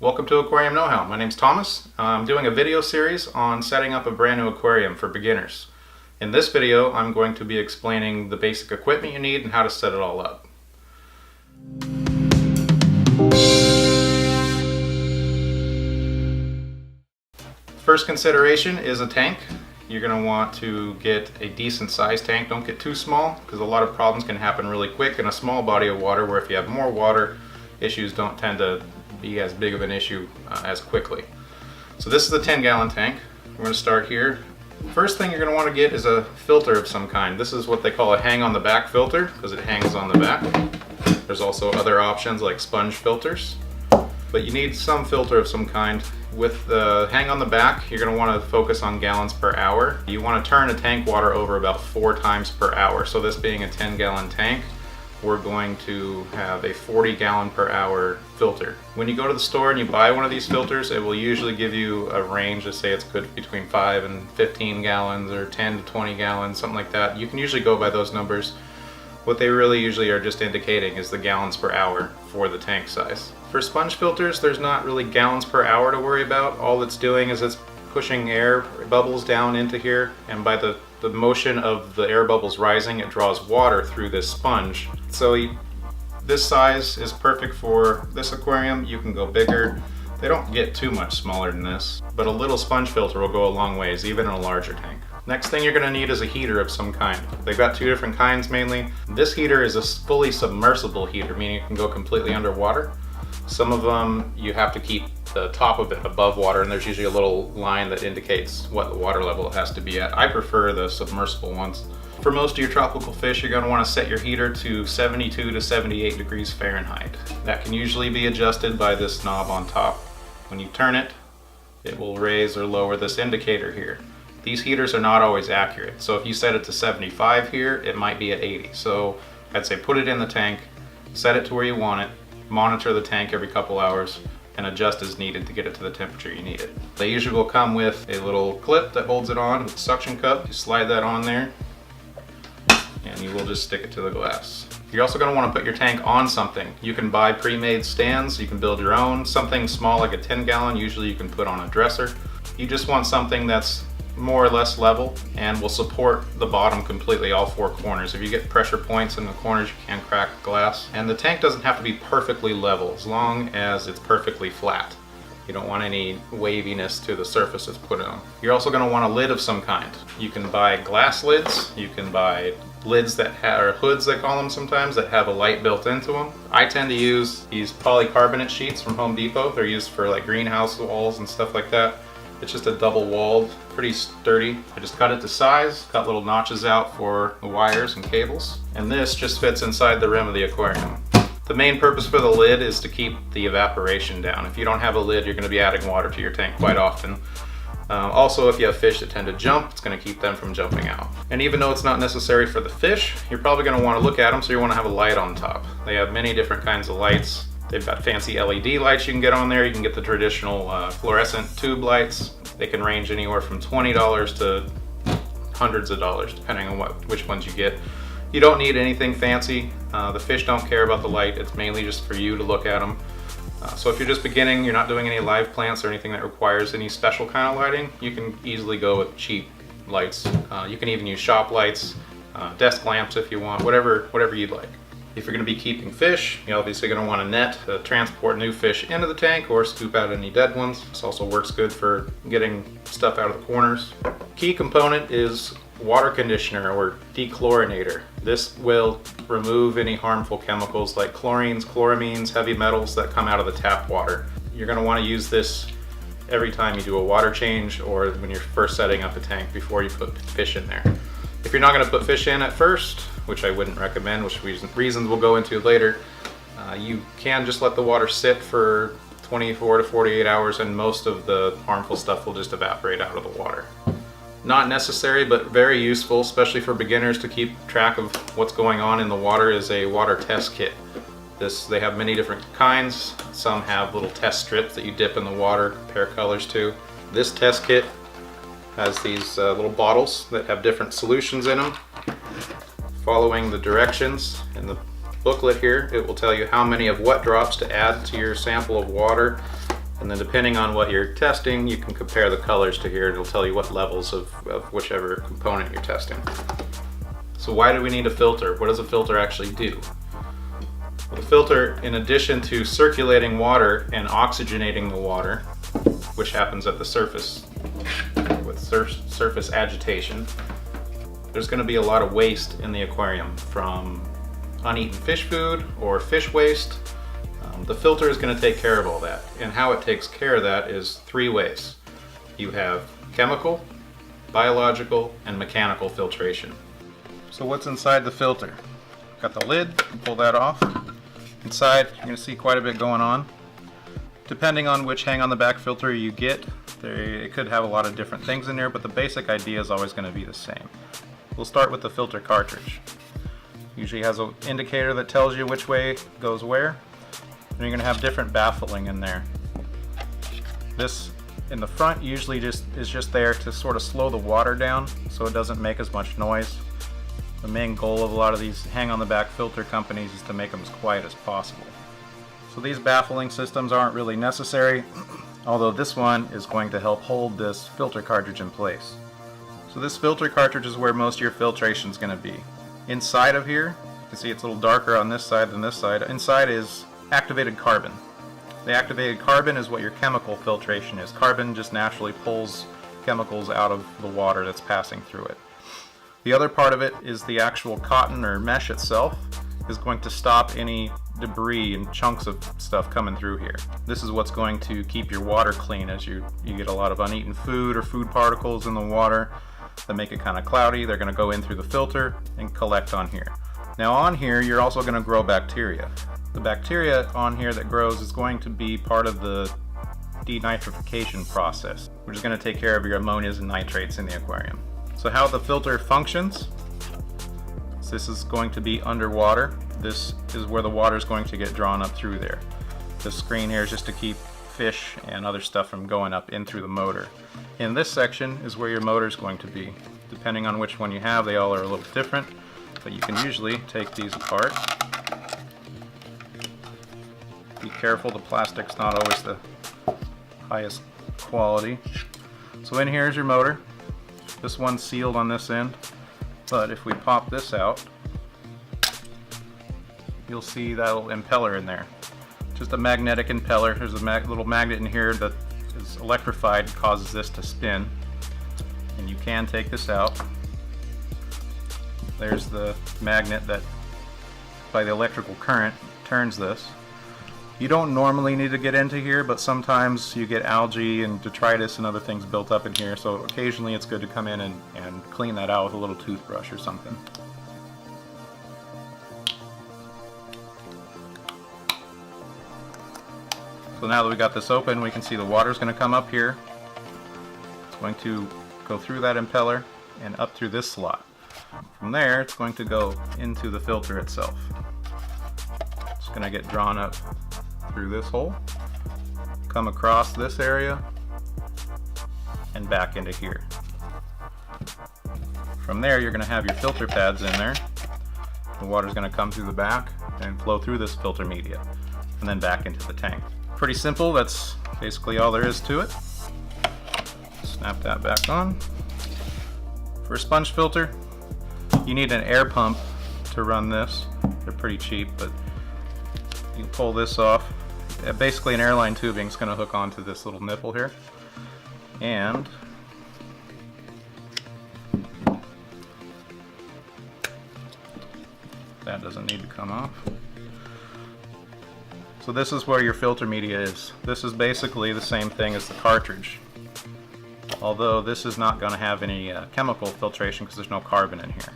Welcome to Aquarium Know-How. My name's Thomas. I'm doing a video series on setting up a brand new aquarium for beginners. In this video, I'm going to be explaining the basic equipment you need and how to set it all up. First consideration is a tank. You're going to want to get a decent sized tank. Don't get too small because a lot of problems can happen really quick in a small body of water, where if you have more water, issues don't tend to be as big of an issue as quickly. So this is a 10-gallon tank. We're going to start here. First thing you're going to want to get is a filter of some kind. This is what they call a hang on the back filter because it hangs on the back. There's also other options like sponge filters, but you need some filter of some kind. With the hang on the back, you're going to want to focus on gallons per hour. You want to turn a tank water over about 4 times per hour. So this being a 10-gallon tank, we're going to have a 40-gallon per hour filter. When you go to the store and you buy one of these filters, it will usually give you a range. Let's say it's good between 5 and 15 gallons or 10 to 20 gallons, something like that. You can usually go by those numbers. What they really usually are just indicating is the gallons per hour for the tank size. For sponge filters, there's not really gallons per hour to worry about. All it's doing is it's pushing air bubbles down into here, and by the motion of the air bubbles rising, it draws water through this sponge. So this size is perfect for this aquarium. You can go bigger. They don't get too much smaller than this, but a little sponge filter will go a long ways, even in a larger tank. Next thing you're going to need is a heater of some kind. They've got 2 different kinds mainly. This heater is a fully submersible heater, meaning it can go completely underwater. Some of them you have to keep the top of it above water, and there's usually a little line that indicates what the water level it has to be at. I prefer the submersible ones. For most of your tropical fish, you're going to want to set your heater to 72 to 78 degrees Fahrenheit. That can usually be adjusted by this knob on top. When you turn it, it will raise or lower this indicator here. These heaters are not always accurate, so if you set it to 75 here, it might be at 80. So I'd say put it in the tank, set it to where you want it, monitor the tank every couple hours, and adjust as needed to get it to the temperature you need it. They usually will come with a little clip that holds it on with a suction cup. You slide that on there, and you will just stick it to the glass. You're also going to want to put your tank on something. You can buy pre-made stands, you can build your own. Something small like a 10-gallon, usually you can put on a dresser. You just want something that's more or less level and will support the bottom completely, all 4 corners. If you get pressure points in the corners, you can crack glass. And the tank doesn't have to be perfectly level, as long as it's perfectly flat. You don't want any waviness to the surface it's put on. You're also going to want a lid of some kind. You can buy glass lids, you can buy lids that or hoods they call them sometimes, that have a light built into them. I tend to use these polycarbonate sheets from Home Depot. They're used for like greenhouse walls and stuff like that. It's just a double walled, pretty sturdy. I just cut it to size, cut little notches out for the wires and cables. And this just fits inside the rim of the aquarium. The main purpose for the lid is to keep the evaporation down. If you don't have a lid, you're going to be adding water to your tank quite often. Also, if you have fish that tend to jump, it's going to keep them from jumping out. And even though it's not necessary for the fish, you're probably going to want to look at them, so you want to have a light on top. They have many different kinds of lights. They've got fancy LED lights you can get on there. You can get the traditional fluorescent tube lights. They can range anywhere from $20 to hundreds of dollars, depending on which ones you get. You don't need anything fancy. The fish don't care about the light. It's mainly just for you to look at them. So if you're just beginning, you're not doing any live plants or anything that requires any special kind of lighting, you can easily go with cheap lights. You can even use shop lights, desk lamps if you want, whatever you'd like. If you're going to be keeping fish, you're obviously going to want a net to transport new fish into the tank or scoop out any dead ones. This also works good for getting stuff out of the corners. Key component is water conditioner or dechlorinator. This will remove any harmful chemicals like chlorines, chloramines, heavy metals that come out of the tap water. You're going to want to use this every time you do a water change or when you're first setting up a tank before you put fish in there. If you're not going to put fish in at first, which I wouldn't recommend, which reasons we'll go into later, you can just let the water sit for 24 to 48 hours and most of the harmful stuff will just evaporate out of the water. Not necessary, but very useful, especially for beginners to keep track of what's going on in the water, is a water test kit. They have many different kinds. Some have little test strips that you dip in the water, compare colors to. This test kit has these little bottles that have different solutions in them. Following the directions in the booklet here, it will tell you how many of what drops to add to your sample of water And then depending on what you're testing, you can compare the colors to here. It'll tell you what levels of whichever component you're testing. So why do we need a filter? What does a filter actually do? Well, the filter, in addition to circulating water and oxygenating the water, which happens at the surface with surface agitation, there's going to be a lot of waste in the aquarium from uneaten fish food or fish waste. The filter is going to take care of all that, and how it takes care of that is three ways. You have chemical, biological, and mechanical filtration. So what's inside the filter? Got the lid, pull that off. Inside you're going to see quite a bit going on. Depending on which hang on the back filter you get, it could have a lot of different things in there, but the basic idea is always going to be the same. We'll start with the filter cartridge. Usually has an indicator that tells you which way goes where. And you're going to have different baffling in there. This in the front usually is just there to sort of slow the water down so it doesn't make as much noise. The main goal of a lot of these hang on the back filter companies is to make them as quiet as possible. So these baffling systems aren't really necessary, although this one is going to help hold this filter cartridge in place. So this filter cartridge is where most of your filtration is going to be. Inside of here, you can see it's a little darker on this side than this side. Inside is activated carbon. The activated carbon is what your chemical filtration is. Carbon just naturally pulls chemicals out of the water that's passing through it. The other part of it is the actual cotton or mesh itself is going to stop any debris and chunks of stuff coming through here. This is what's going to keep your water clean as you get a lot of uneaten food or food particles in the water that make it kind of cloudy. They're going to go in through the filter and collect on here. Now on here you're also going to grow bacteria. The bacteria on here that grows is going to be part of the denitrification process, which is going to take care of your ammonias and nitrates in the aquarium. So how the filter functions, so this is going to be underwater. This is where the water is going to get drawn up through there. The screen here is just to keep fish and other stuff from going up in through the motor. In this section is where your motor is going to be. Depending on which one you have, they all are a little different, but you can usually take these apart. Be careful, the plastic's not always the highest quality. So in here is your motor. This one's sealed on this end, but if we pop this out, you'll see that little impeller in there. Just a magnetic impeller. There's a little magnet in here that is electrified, causes this to spin, and you can take this out. There's the magnet that, by the electrical current, turns this. You don't normally need to get into here, but sometimes you get algae and detritus and other things built up in here, so occasionally it's good to come in and clean that out with a little toothbrush or something. So now that we got this open, we can see the water's going to come up here. It's going to go through that impeller and up through this slot. From there, it's going to go into the filter itself. It's going to get drawn up through this hole, come across this area, and back into here. From there, you're going to have your filter pads in there. The water's going to come through the back and flow through this filter media, and then back into the tank. Pretty simple. That's basically all there is to it. Snap that back on. For a sponge filter, you need an air pump to run this. They're pretty cheap, but you can pull this off. Basically an airline tubing is going to hook onto this little nipple here, and that doesn't need to come off. So this is where your filter media is. This is basically the same thing as the cartridge, although this is not going to have any chemical filtration because there's no carbon in here.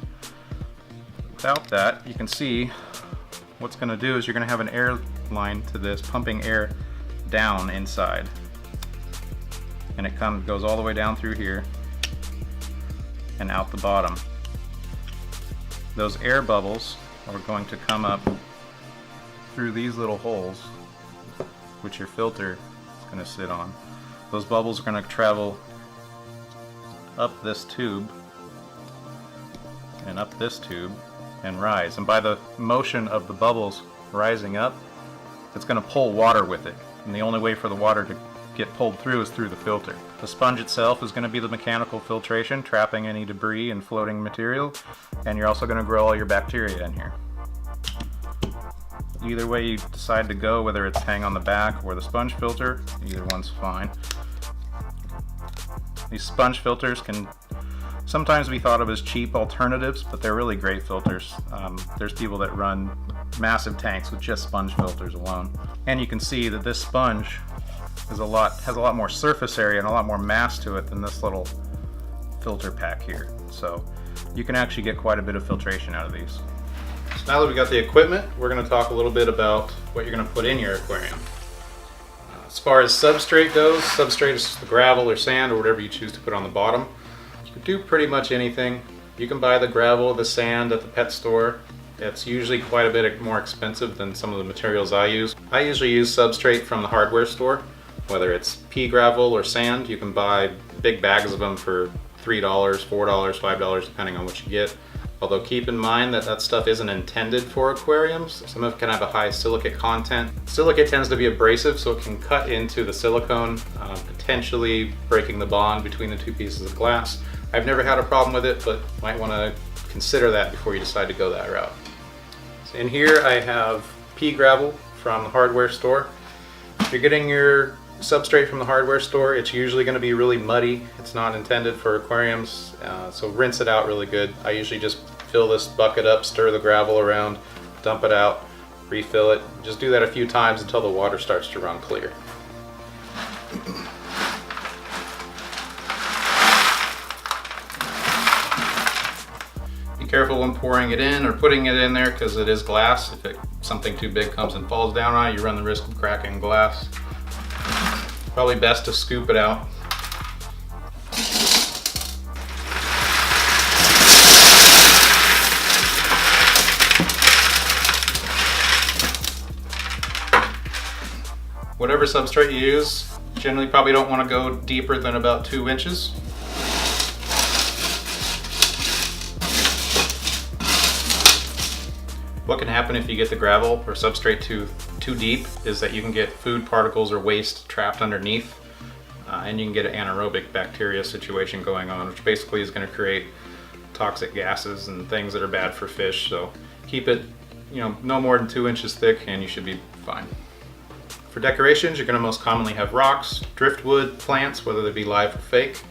Without that, you can see what's going to do is you're going to have an air line to this, pumping air down inside, and it goes all the way down through here and out the bottom. Those air bubbles are going to come up through these little holes, which your filter is going to sit on. Those bubbles are going to travel up this tube and up this tube and rise, and by the motion of the bubbles rising up, it's going to pull water with it. and the only way for the water to get pulled through is through the filter. The sponge itself is going to be the mechanical filtration, trapping any debris and floating material, and you're also going to grow all your bacteria in here. Either way you decide to go, whether it's hang on the back or the sponge filter, either one's fine. These sponge filters can sometimes be thought of as cheap alternatives, but they're really great filters. There's people that run massive tanks with just sponge filters alone. And you can see that this sponge has a lot more surface area and a lot more mass to it than this little filter pack here. So you can actually get quite a bit of filtration out of these. So now that we got the equipment, we're going to talk a little bit about what you're going to put in your aquarium. As far as substrate goes, substrate is the gravel or sand or whatever you choose to put on the bottom. You can do pretty much anything. You can buy the gravel, the sand at the pet store. It's usually quite a bit more expensive than some of the materials I use. I usually use substrate from the hardware store. Whether it's pea gravel or sand, you can buy big bags of them for $3, $4, $5, depending on what you get. Although keep in mind that that stuff isn't intended for aquariums. Some of it can have a high silicate content. Silicate tends to be abrasive, so it can cut into the silicone, potentially breaking the bond between the two pieces of glass. I've never had a problem with it, but might want to consider that before you decide to go that route. So in here I have pea gravel from the hardware store. If you're getting your substrate from the hardware store, it's usually going to be really muddy. It's not intended for aquariums, so rinse it out really good. I usually just fill this bucket up, stir the gravel around, dump it out, refill it. Just do that a few times until the water starts to run clear. Be careful when pouring it in or putting it in there because it is glass. If something too big comes and falls down on it, you run the risk of cracking glass. Probably best to scoop it out. Whatever substrate you use, generally probably don't want to go deeper than about 2 inches. What can happen if you get the gravel or substrate too deep is that you can get food particles or waste trapped underneath, and you can get an anaerobic bacteria situation going on, which basically is going to create toxic gases and things that are bad for fish. So keep it, no more than 2 inches thick, and you should be fine. For decorations, you're going to most commonly have rocks, driftwood, plants, whether they be live or fake.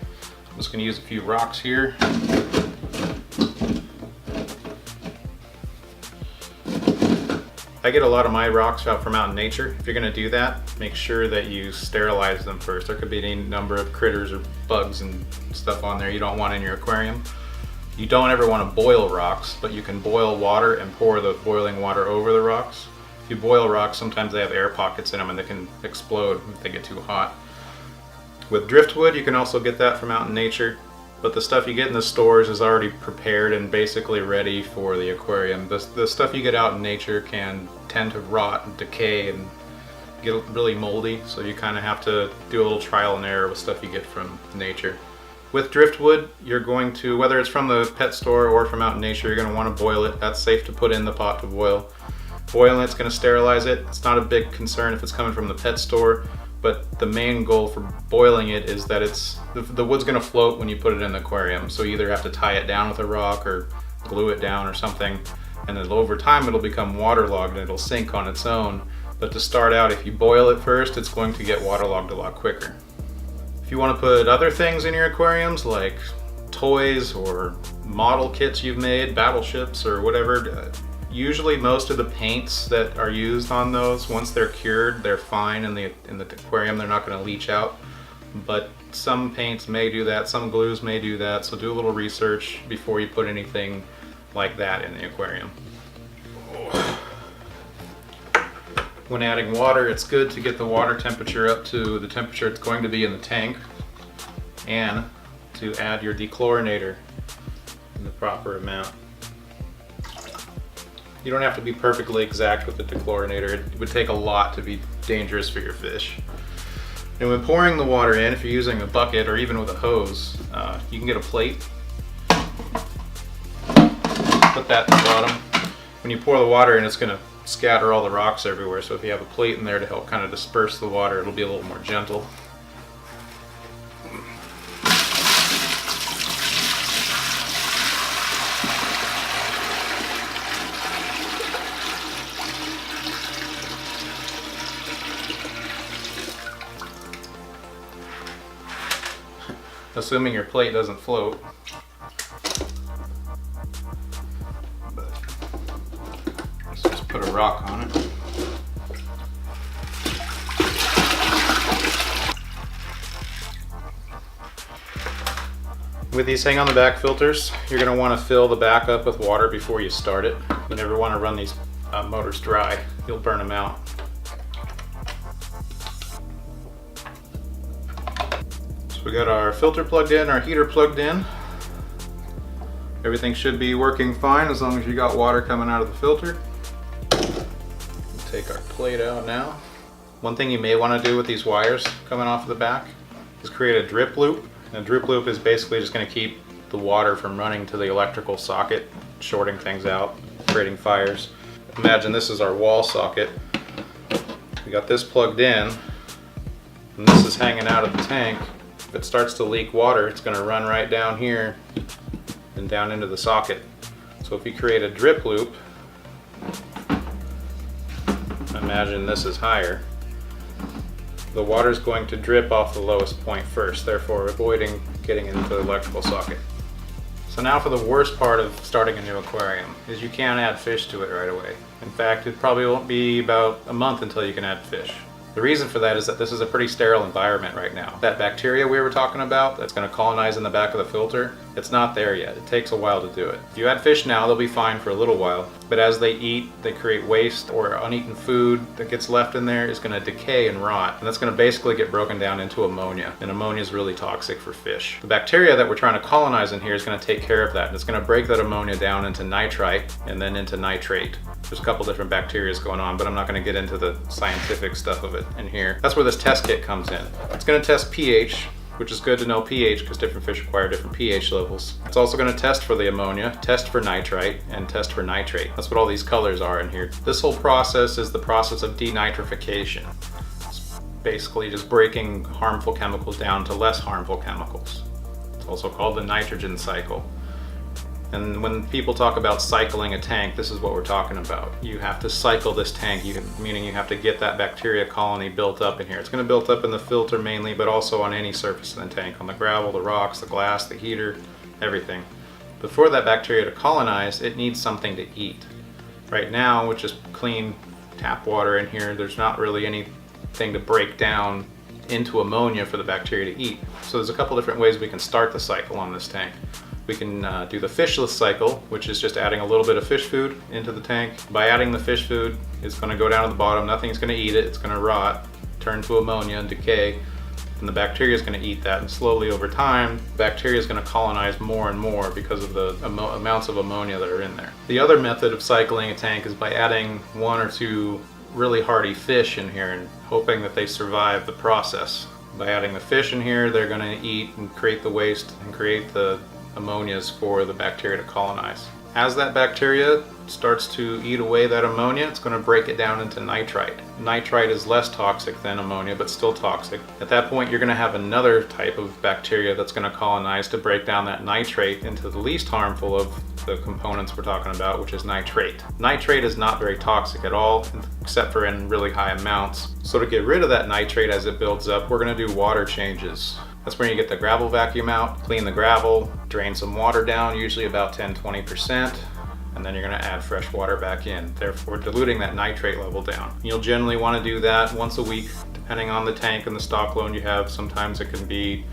I'm just going to use a few rocks here. I get a lot of my rocks out from out in nature. If you're going to do that, make sure that you sterilize them first. There could be any number of critters or bugs and stuff on there you don't want in your aquarium. You don't ever want to boil rocks, but you can boil water and pour the boiling water over the rocks. If you boil rocks, sometimes they have air pockets in them and they can explode if they get too hot. With driftwood, you can also get that from out in nature. But the stuff you get in the stores is already prepared and basically ready for the aquarium. The stuff you get out in nature can tend to rot and decay and get really moldy, so you kind of have to do a little trial and error with stuff you get from nature. With driftwood, you're going to, whether it's from the pet store or from out in nature, you're going to want to boil it. That's safe to put in the pot to boil. Boiling it's going to sterilize it. It's not a big concern if it's coming from the pet store. But the main goal for boiling it is that the wood's going to float when you put it in the aquarium. So you either have to tie it down with a rock or glue it down or something. And then over time it'll become waterlogged and it'll sink on its own. But to start out, if you boil it first, it's going to get waterlogged a lot quicker. If you want to put other things in your aquariums like toys or model kits you've made, battleships or whatever, usually most of the paints that are used on those, once they're cured, they're fine in the aquarium. They're not going to leach out. But some paints may do that, some glues may do that, so do a little research before you put anything like that in the aquarium. When adding water, it's good to get the water temperature up to the temperature it's going to be in the tank, and to add your dechlorinator in the proper amount. You don't have to be perfectly exact with the dechlorinator. It would take a lot to be dangerous for your fish. And when pouring the water in, if you're using a bucket or even with a hose, you can get a plate. Put that at the bottom. When you pour the water in, it's going to scatter all the rocks everywhere. So if you have a plate in there to help kind of disperse the water, it'll be a little more gentle. Assuming your plate doesn't float. But let's just put a rock on it. With these hang on the back filters, you're going to want to fill the back up with water before you start it. You never want to run these motors dry. You'll burn them out. We got our filter plugged in, our heater plugged in. Everything should be working fine as long as you got water coming out of the filter. We'll take our plate out now. One thing you may want to do with these wires coming off the back is create a drip loop. And a drip loop is basically just going to keep the water from running to the electrical socket, shorting things out, creating fires. Imagine this is our wall socket. We got this plugged in, and this is hanging out of the tank. If it starts to leak water, it's going to run right down here and down into the socket. So if you create a drip loop, imagine this is higher, the water is going to drip off the lowest point first, therefore avoiding getting into the electrical socket. So now for the worst part of starting a new aquarium, is you can't add fish to it right away. In fact, it probably won't be about a month until you can add fish. The reason for that is that this is a pretty sterile environment right now. That bacteria we were talking about that's going to colonize in the back of the filter, it's not there yet. It takes a while to do it. If you add fish now, they'll be fine for a little while, but as they eat, they create waste, or uneaten food that gets left in there is going to decay and rot, and that's going to basically get broken down into ammonia, and ammonia is really toxic for fish. The bacteria that we're trying to colonize in here is going to take care of that, and it's going to break that ammonia down into nitrite and then into nitrate. There's a couple different bacteria going on, but I'm not going to get into the scientific stuff of it in here. That's where this test kit comes in. It's going to test pH, which is good to know pH because different fish require different pH levels. It's also going to test for the ammonia, test for nitrite, and test for nitrate. That's what all these colors are in here. This whole process is the process of denitrification. It's basically just breaking harmful chemicals down to less harmful chemicals. It's also called the nitrogen cycle. And when people talk about cycling a tank, this is what we're talking about. You have to cycle this tank, meaning you have to get that bacteria colony built up in here. It's going to build up in the filter mainly, but also on any surface in the tank, on the gravel, the rocks, the glass, the heater, everything. Before that bacteria to colonize, it needs something to eat. Right now, with just clean tap water in here, there's not really anything to break down into ammonia for the bacteria to eat. So there's a couple different ways we can start the cycle on this tank. We can do the fishless cycle, which is just adding a little bit of fish food into the tank. By adding the fish food, it's going to go down to the bottom, nothing's going to eat it, it's going to rot, turn to ammonia and decay, and the bacteria is going to eat that, and slowly over time, bacteria is going to colonize more and more because of the amounts of ammonia that are in there. The other method of cycling a tank is by adding one or two really hardy fish in here and hoping that they survive the process. By adding the fish in here, they're going to eat and create the waste and create the ammonias for the bacteria to colonize. As that bacteria starts to eat away that ammonia, it's going to break it down into nitrite. Nitrite is less toxic than ammonia, but still toxic. At that point, you're going to have another type of bacteria that's going to colonize to break down that nitrate into the least harmful of the components we're talking about, which is nitrate. Nitrate is not very toxic at all, except for in really high amounts. So to get rid of that nitrate as it builds up, we're going to do water changes. That's where you get the gravel vacuum out, clean the gravel, drain some water down, usually about 10-20%, and then you're going to add fresh water back in, therefore diluting that nitrate level down. You'll generally want to do that once a week, depending on the tank and the stock load you have. Sometimes it can be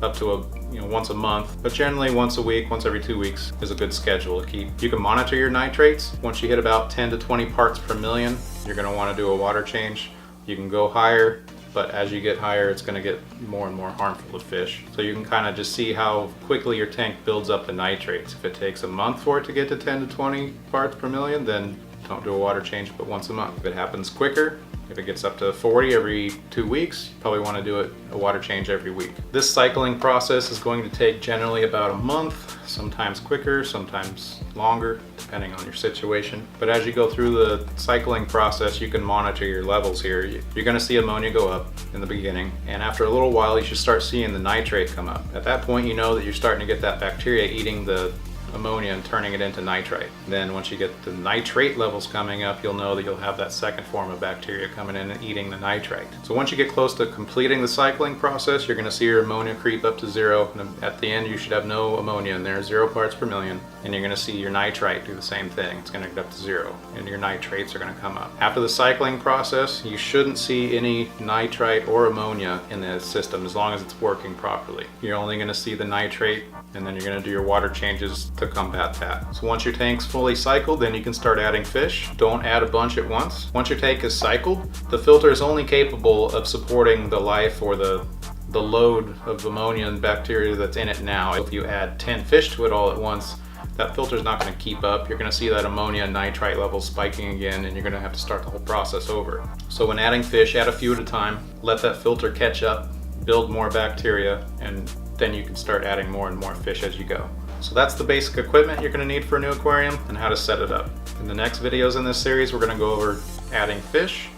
up to once a month, but generally once a week, once every 2 weeks is a good schedule to keep. You can monitor your nitrates. Once you hit about 10 to 20 parts per million, you're going to want to do a water change. You can go higher, but as you get higher, it's going to get more and more harmful to fish. So you can kind of just see how quickly your tank builds up the nitrates. If it takes a month for it to get to 10 to 20 parts per million, then don't do a water change but once a month. If it happens quicker, If it gets up to 40 every 2 weeks, you probably want to do a water change every week. This cycling process is going to take generally about a month, sometimes quicker, sometimes longer, depending on your situation. But as you go through the cycling process, you can monitor your levels here. You're going to see ammonia go up in the beginning, and after a little while you should start seeing the nitrate come up. At that point, you know that you're starting to get that bacteria eating the ammonia and turning it into nitrite. Then once you get the nitrate levels coming up, you'll know that you'll have that second form of bacteria coming in and eating the nitrite. So once you get close to completing the cycling process, you're going to see your ammonia creep up to 0, and at the end you should have no ammonia in there, 0 parts per million, and you're going to see your nitrite do the same thing. It's going to get up to 0, and your nitrates are going to come up. After the cycling process, you shouldn't see any nitrite or ammonia in the system as long as it's working properly. You're only going to see the nitrate, and then you're going to do your water changes to combat that. So once your tank's fully cycled, then you can start adding fish. Don't add a bunch at once. Once your tank is cycled, the filter is only capable of supporting the life or the load of ammonia and bacteria that's in it now. If you add 10 fish to it all at once, that filter's not going to keep up. You're going to see that ammonia and nitrite levels spiking again, and you're going to have to start the whole process over. So when adding fish, add a few at a time. Let that filter catch up, build more bacteria, and then you can start adding more and more fish as you go. So that's the basic equipment you're going to need for a new aquarium and how to set it up. In the next videos in this series, we're going to go over adding fish,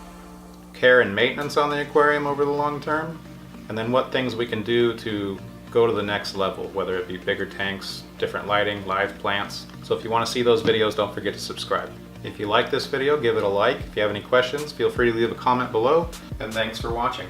care and maintenance on the aquarium over the long term, and then what things we can do to go to the next level, whether it be bigger tanks, different lighting, live plants. So if you want to see those videos, don't forget to subscribe. If you like this video, give it a like. If you have any questions, feel free to leave a comment below, and thanks for watching.